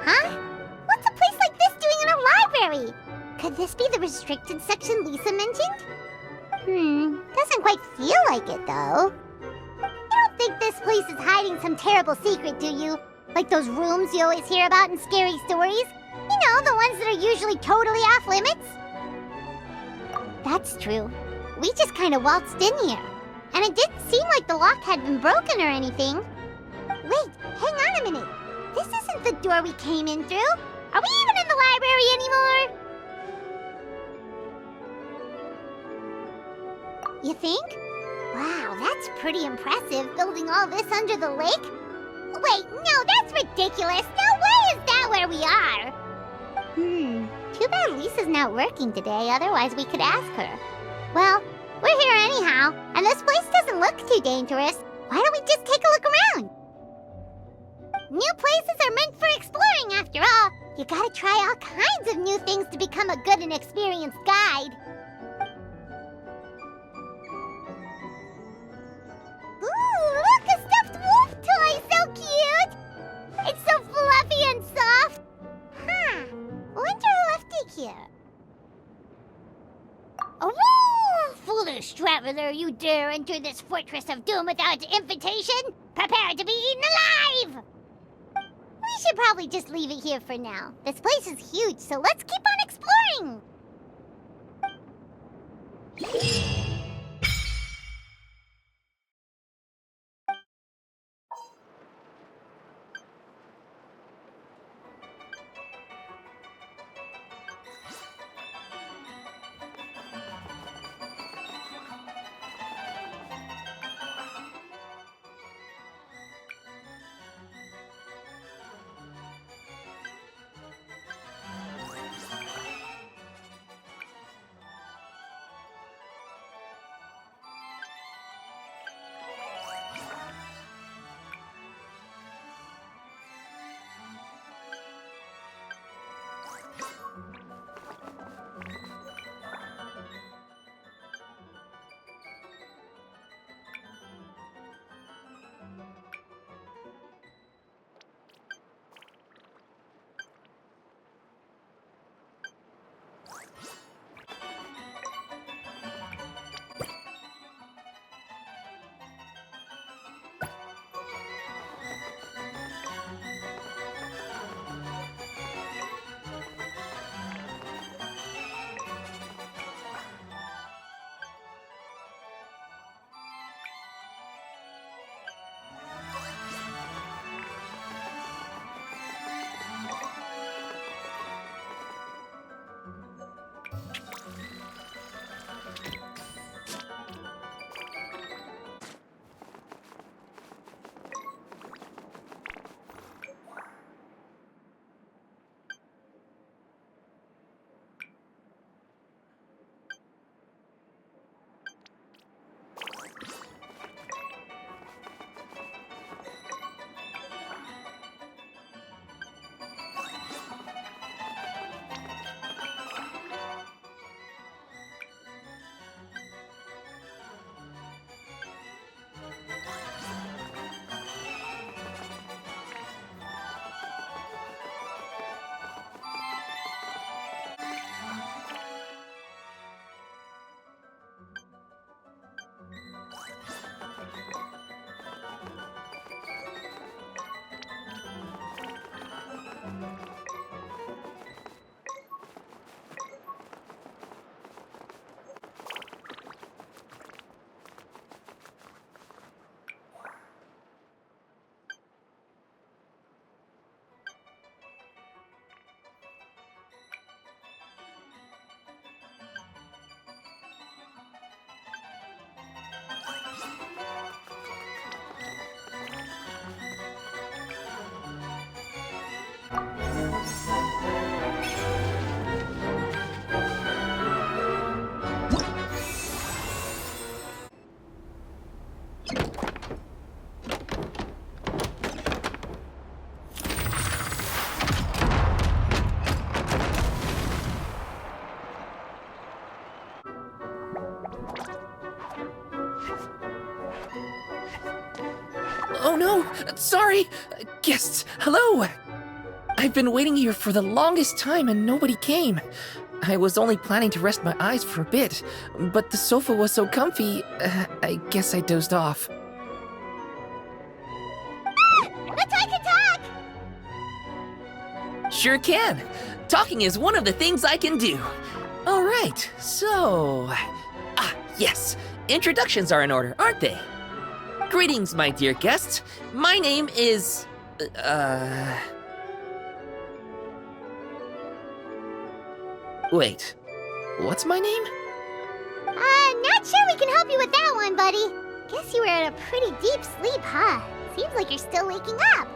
Huh? What's a place like this doing in a library? Could this be the restricted section Lisa mentioned? Doesn't quite feel like it, though. You don't think this place is hiding some terrible secret, do you? Like those rooms you always hear about in scary stories? You know, the ones that are usually totally off limits? That's true. We just kind of waltzed in here. And it didn't seem like the lock had been broken or anything. Wait, hang on a minute. This isn't the door we came in through. Are we even in the library anymore? You think? Wow, that's pretty impressive, building all this under the lake. Wait, no, that's ridiculous. No way is that where we are. Too bad Lisa's not working today, otherwise we could ask her. Well, we're here anyhow, and this place doesn't look too dangerous. Why don't we just take a look around? New places are meant for exploring, after all. You gotta try all kinds of new things to become a good and experienced guide. Ooh, look, a stuffed wolf toy! So cute! It's so fluffy and soft. Wonder who left it here. Oh, foolish traveler, you dare enter this fortress of doom without invitation? Prepare to be eaten alive! We should probably just leave it here for now. This place is huge, so let's keep on exploring! Oh no! Sorry! Guests, hello! I've been waiting here for the longest time and nobody came. I was only planning to rest my eyes for a bit, but the sofa was so comfy, I guess I dozed off. Let's talk! Sure can. Talking is one of the things I can do. All right, so... yes. Introductions are in order, aren't they? Greetings, my dear guests. My name is... Wait. What's my name? Not sure we can help you with that one, buddy. Guess you were in a pretty deep sleep, huh? Seems like you're still waking up.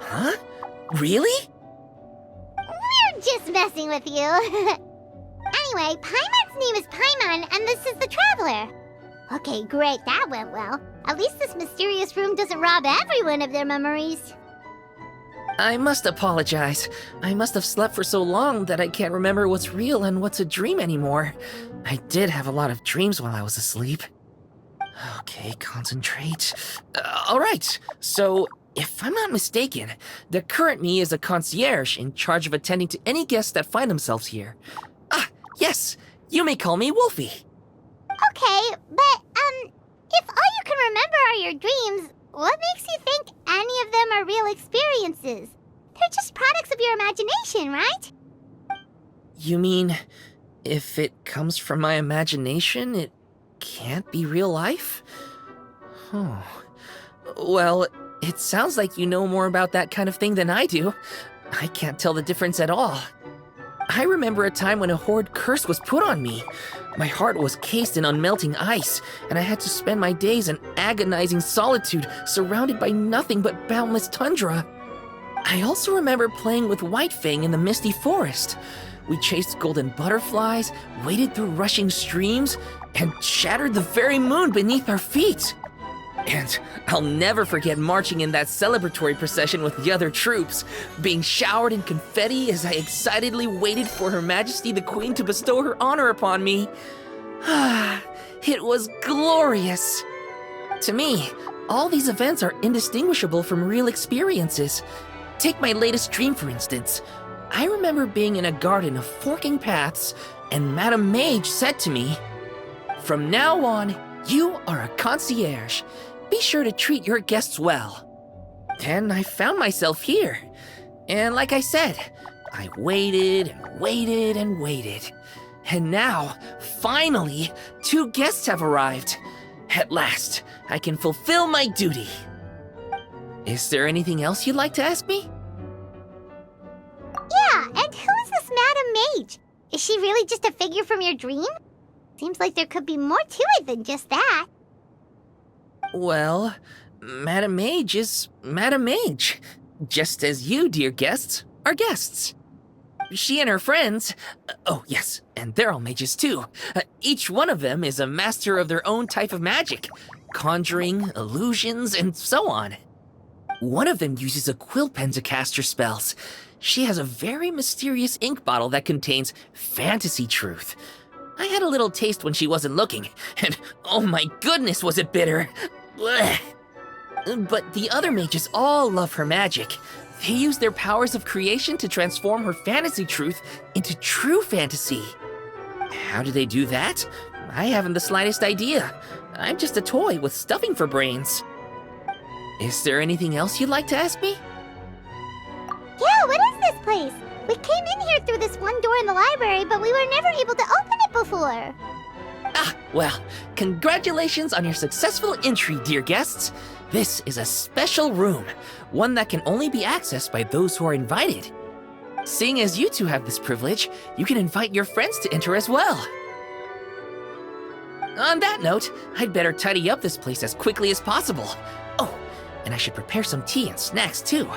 Huh? Really? We're just messing with you. Anyway, Paimon's name is Paimon, and this is the Traveler. Okay, great, that went well. At least this mysterious room doesn't rob everyone of their memories. I must apologize. I must have slept for so long that I can't remember what's real and what's a dream anymore. I did have a lot of dreams while I was asleep. Okay, concentrate. All right, so if I'm not mistaken, the current me is a concierge in charge of attending to any guests that find themselves here. Yes, you may call me Wolfie. Okay, but, if all you can remember are your dreams, what makes you think any of them are real experiences? They're just products of your imagination, right? You mean, if it comes from my imagination, it can't be real life? Oh. Well, it sounds like you know more about that kind of thing than I do. I can't tell the difference at all. I remember a time when a horrid curse was put on me. My heart was cased in unmelting ice, and I had to spend my days in agonizing solitude, surrounded by nothing but boundless tundra. I also remember playing with White Fang in the misty forest. We chased golden butterflies, waded through rushing streams, and shattered the very moon beneath our feet. And I'll never forget marching in that celebratory procession with the other troops, being showered in confetti as I excitedly waited for Her Majesty the Queen to bestow her honor upon me. It was glorious. To me, all these events are indistinguishable from real experiences. Take my latest dream, for instance. I remember being in a garden of forking paths, and Madame Mage said to me, "From now on, you are a concierge. Be sure to treat your guests well." And I found myself here. And like I said, I waited and waited and waited. And now, finally, 2 guests have arrived. At last, I can fulfill my duty. Is there anything else you'd like to ask me? Yeah, and who is this Madame Mage? Is she really just a figure from your dream? Seems like there could be more to it than just that. Well, Madame Mage is Madame Mage, just as you, dear guests, are guests. She and her friends, oh yes, and they're all mages too. Each one of them is a master of their own type of magic, conjuring, illusions, and so on. One of them uses a quill pen to cast her spells. She has a very mysterious ink bottle that contains fantasy truth. I had a little taste when she wasn't looking, and oh my goodness was it bitter! Blech. But the other mages all love her magic. They use their powers of creation to transform her fantasy truth into true fantasy. How do they do that? I haven't the slightest idea. I'm just a toy with stuffing for brains. Is there anything else you'd like to ask me? Yeah, what is this place? We came in here through this one door in the library, but we were never able to open it before. Well, congratulations on your successful entry, dear guests. This is a special room, one that can only be accessed by those who are invited. Seeing as you two have this privilege, you can invite your friends to enter as well. On that note, I'd better tidy up this place as quickly as possible. Oh, and I should prepare some tea and snacks too.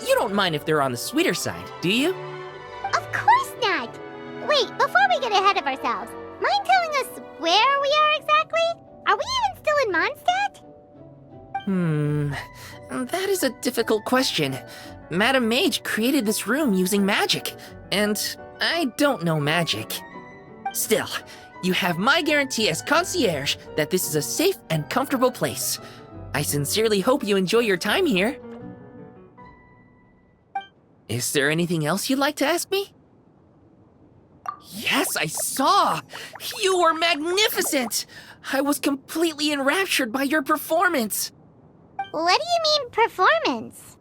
You don't mind if they're on the sweeter side, do you? Of course not! Wait, before we get ahead of ourselves, mind telling us where we are exactly? Are we even still in Mondstadt? That is a difficult question. Madame Mage created this room using magic, and I don't know magic. Still, you have my guarantee as concierge that this is a safe and comfortable place. I sincerely hope you enjoy your time here. Is there anything else you'd like to ask me? Yes, I saw! You were magnificent! I was completely enraptured by your performance. What do you mean, performance?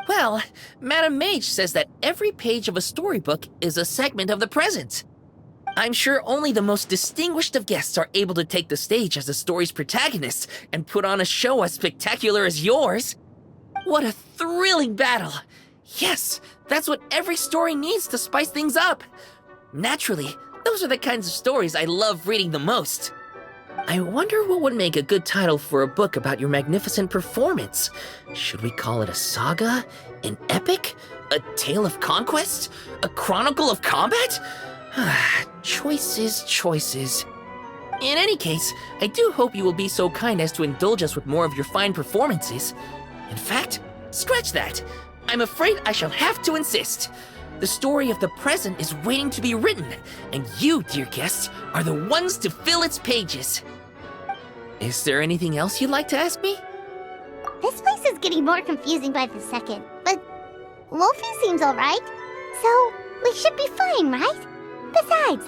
Well, Madam Mage says that every page of a storybook is a segment of the present. I'm sure only the most distinguished of guests are able to take the stage as the story's protagonist and put on a show as spectacular as yours. What a thrilling battle! Yes, that's what every story needs to spice things up. Naturally, those are the kinds of stories I love reading the most. I wonder what would make a good title for a book about your magnificent performance. Should we call it a saga? An epic? A tale of conquest? A chronicle of combat? Choices, choices. In any case, I do hope you will be so kind as to indulge us with more of your fine performances. In fact, scratch that. I'm afraid I shall have to insist. The story of the present is waiting to be written, and you, dear guests, are the ones to fill its pages. Is there anything else you'd like to ask me? This place is getting more confusing by the second, but Wolfie seems alright. So, we should be fine, right? Besides,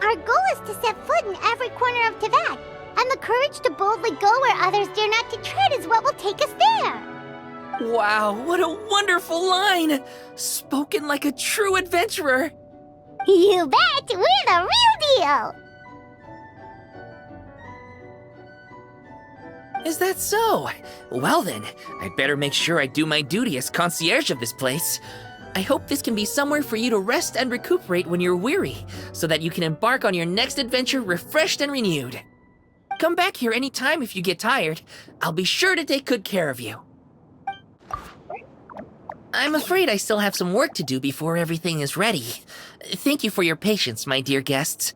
our goal is to set foot in every corner of Teyvat, and the courage to boldly go where others dare not to tread is what will take us there. Wow, what a wonderful line! Spoken like a true adventurer! You bet! We're the real deal! Is that so? Well then, I'd better make sure I do my duty as concierge of this place. I hope this can be somewhere for you to rest and recuperate when you're weary, so that you can embark on your next adventure refreshed and renewed. Come back here anytime if you get tired. I'll be sure to take good care of you. I'm afraid I still have some work to do before everything is ready. Thank you for your patience, my dear guests.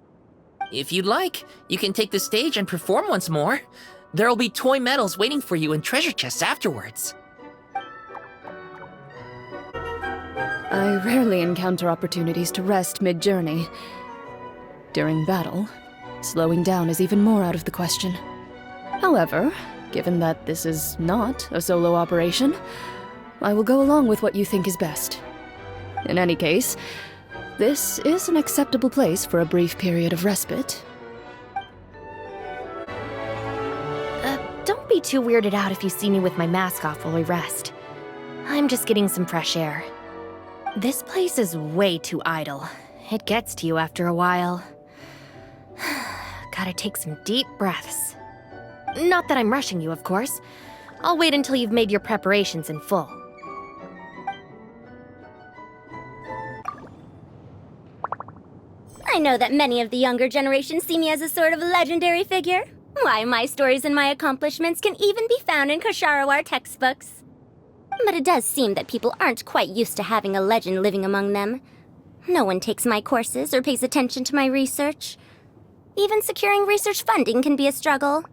If you'd like, you can take the stage and perform once more. There'll be toy medals waiting for you in treasure chests afterwards. I rarely encounter opportunities to rest mid-journey. During battle, slowing down is even more out of the question. However, given that this is not a solo operation, I will go along with what you think is best. In any case, this is an acceptable place for a brief period of respite. Don't be too weirded out if you see me with my mask off while we rest. I'm just getting some fresh air. This place is way too idle. It gets to you after a while. Gotta take some deep breaths. Not that I'm rushing you, of course. I'll wait until you've made your preparations in full. I know that many of the younger generation see me as a sort of legendary figure. Why, my stories and my accomplishments can even be found in Kosharawar textbooks. But it does seem that people aren't quite used to having a legend living among them. No one takes my courses or pays attention to my research. Even securing research funding can be a struggle.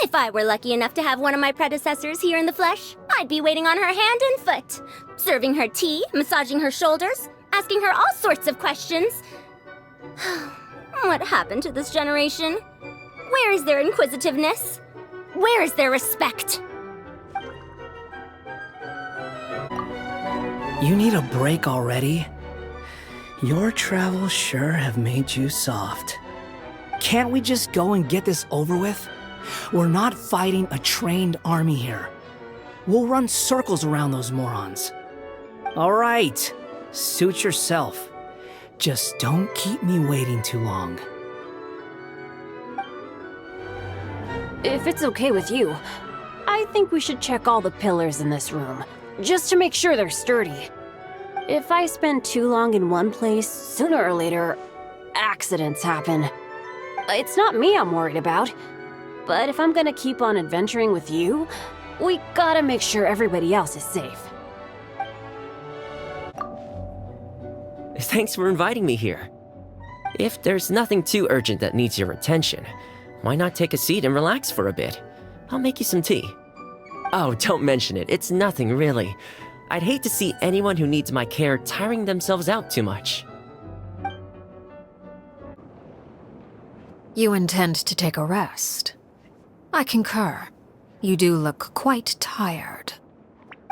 If I were lucky enough to have one of my predecessors here in the flesh, I'd be waiting on her hand and foot, serving her tea, massaging her shoulders, asking her all sorts of questions. What happened to this generation? Where is their inquisitiveness? Where is their respect? You need a break already? Your travels sure have made you soft. Can't we just go and get this over with? We're not fighting a trained army here. We'll run circles around those morons. All right, suit yourself. Just don't keep me waiting too long. If it's okay with you, I think we should check all the pillars in this room, just to make sure they're sturdy. If I spend too long in one place, sooner or later, accidents happen. It's not me I'm worried about, but if I'm gonna keep on adventuring with you, we gotta make sure everybody else is safe. Thanks for inviting me here. If there's nothing too urgent that needs your attention, why not take a seat and relax for a bit? I'll make you some tea. Oh, don't mention it. It's nothing, really. I'd hate to see anyone who needs my care tiring themselves out too much. You intend to take a rest? I concur. You do look quite tired.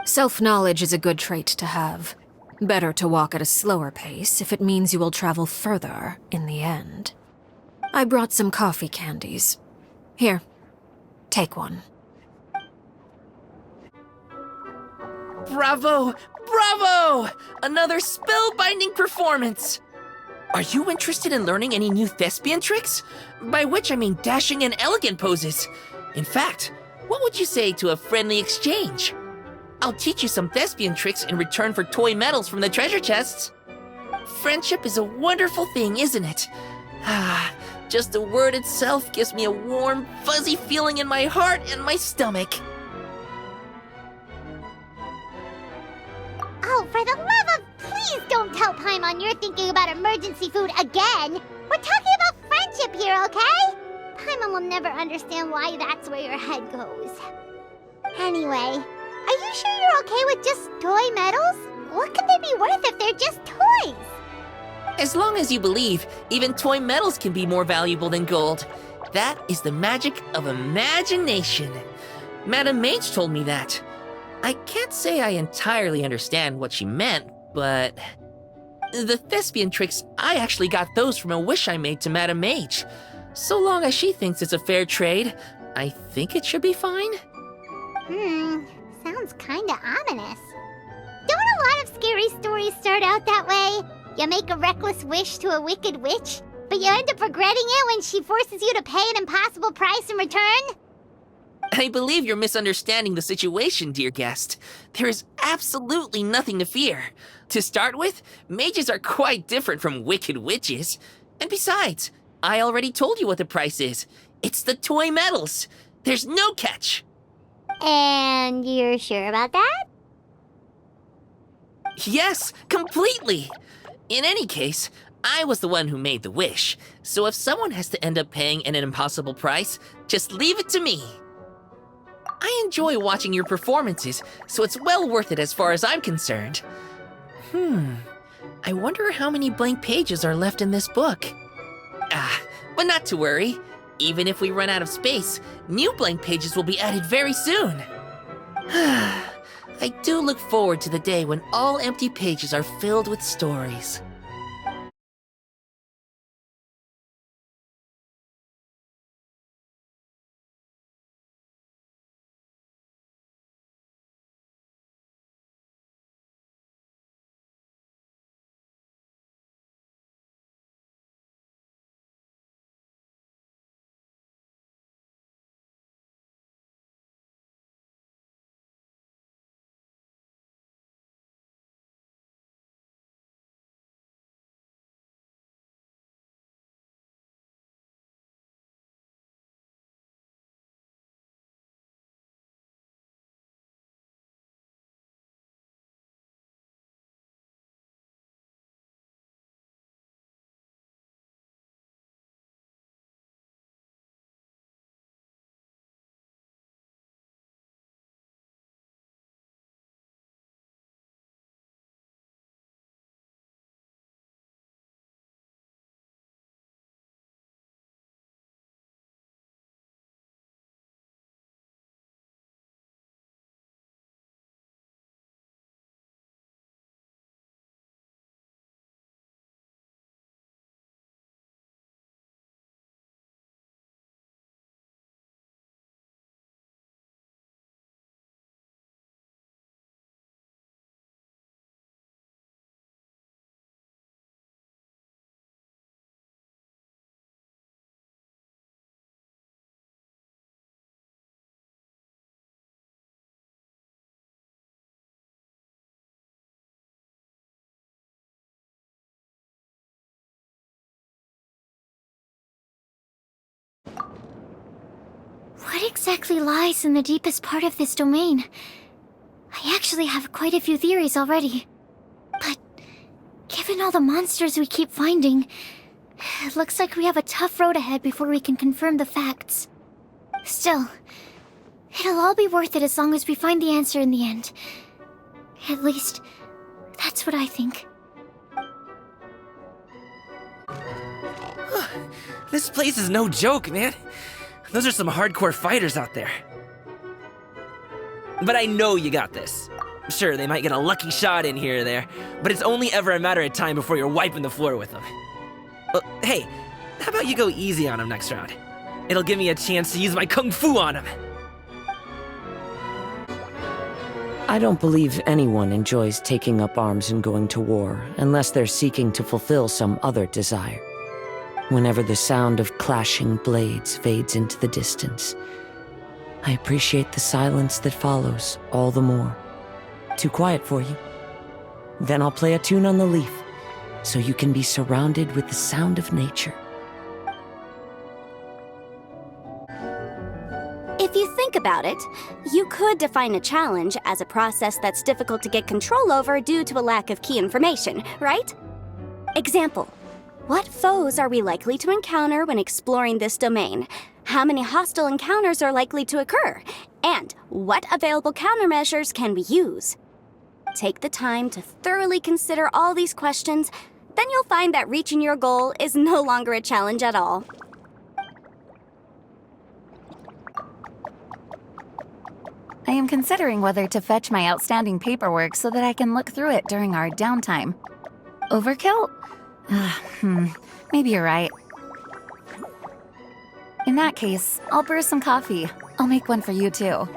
Self-knowledge is a good trait to have. Better to walk at a slower pace if it means you will travel further in the end. I brought some coffee candies. Here, take one. Bravo! Bravo! Another spellbinding performance! Are you interested in learning any new thespian tricks? By which I mean dashing and elegant poses. In fact, what would you say to a friendly exchange? I'll teach you some thespian tricks in return for toy medals from the treasure chests. Friendship is a wonderful thing, isn't it? Ah, just the word itself gives me a warm, fuzzy feeling in my heart and my stomach. Oh, for the love of... Please don't tell Paimon you're thinking about emergency food again! We're talking about friendship here, okay? Paimon will never understand why that's where your head goes. Anyway, are you sure you're okay with just toy medals? What could they be worth if they're just toys? As long as you believe, even toy medals can be more valuable than gold. That is the magic of imagination. Madame Mage told me that. I can't say I entirely understand what she meant, but... The thespian tricks, I actually got those from a wish I made to Madame Mage. So long as she thinks it's a fair trade, I think it should be fine. Sounds kinda ominous. Don't a lot of scary stories start out that way? You make a reckless wish to a wicked witch, but you end up regretting it when she forces you to pay an impossible price in return? I believe you're misunderstanding the situation, dear guest. There is absolutely nothing to fear. To start with, mages are quite different from wicked witches. And besides, I already told you what the price is. It's the toy medals. There's no catch. And you're sure about that? Yes, completely. In any case, I was the one who made the wish. So if someone has to end up paying an impossible price, just leave it to me. I enjoy watching your performances, so it's well worth it as far as I'm concerned. I wonder how many blank pages are left in this book. But not to worry. Even if we run out of space, new blank pages will be added very soon. I do look forward to the day when all empty pages are filled with stories. What exactly lies in the deepest part of this domain? I actually have quite a few theories already. But given all the monsters we keep finding, it looks like we have a tough road ahead before we can confirm the facts. Still, it'll all be worth it as long as we find the answer in the end. At least, that's what I think. This place is no joke, man. Those are some hardcore fighters out there. But I know you got this. Sure, they might get a lucky shot in here or there, but it's only ever a matter of time before you're wiping the floor with them. Hey, how about you go easy on him next round? It'll give me a chance to use my kung fu on him. I don't believe anyone enjoys taking up arms and going to war unless they're seeking to fulfill some other desire. Whenever the sound of clashing blades fades into the distance, I appreciate the silence that follows all the more. Too quiet for you? Then I'll play a tune on the leaf, so you can be surrounded with the sound of nature. If you think about it, you could define a challenge as a process that's difficult to get control over due to a lack of key information, right? Example. What foes are we likely to encounter when exploring this domain? How many hostile encounters are likely to occur? And what available countermeasures can we use? Take the time to thoroughly consider all these questions, then you'll find that reaching your goal is no longer a challenge at all. I am considering whether to fetch my outstanding paperwork so that I can look through it during our downtime. Overkill? Maybe you're right. In that case, I'll brew some coffee. I'll make one for you too.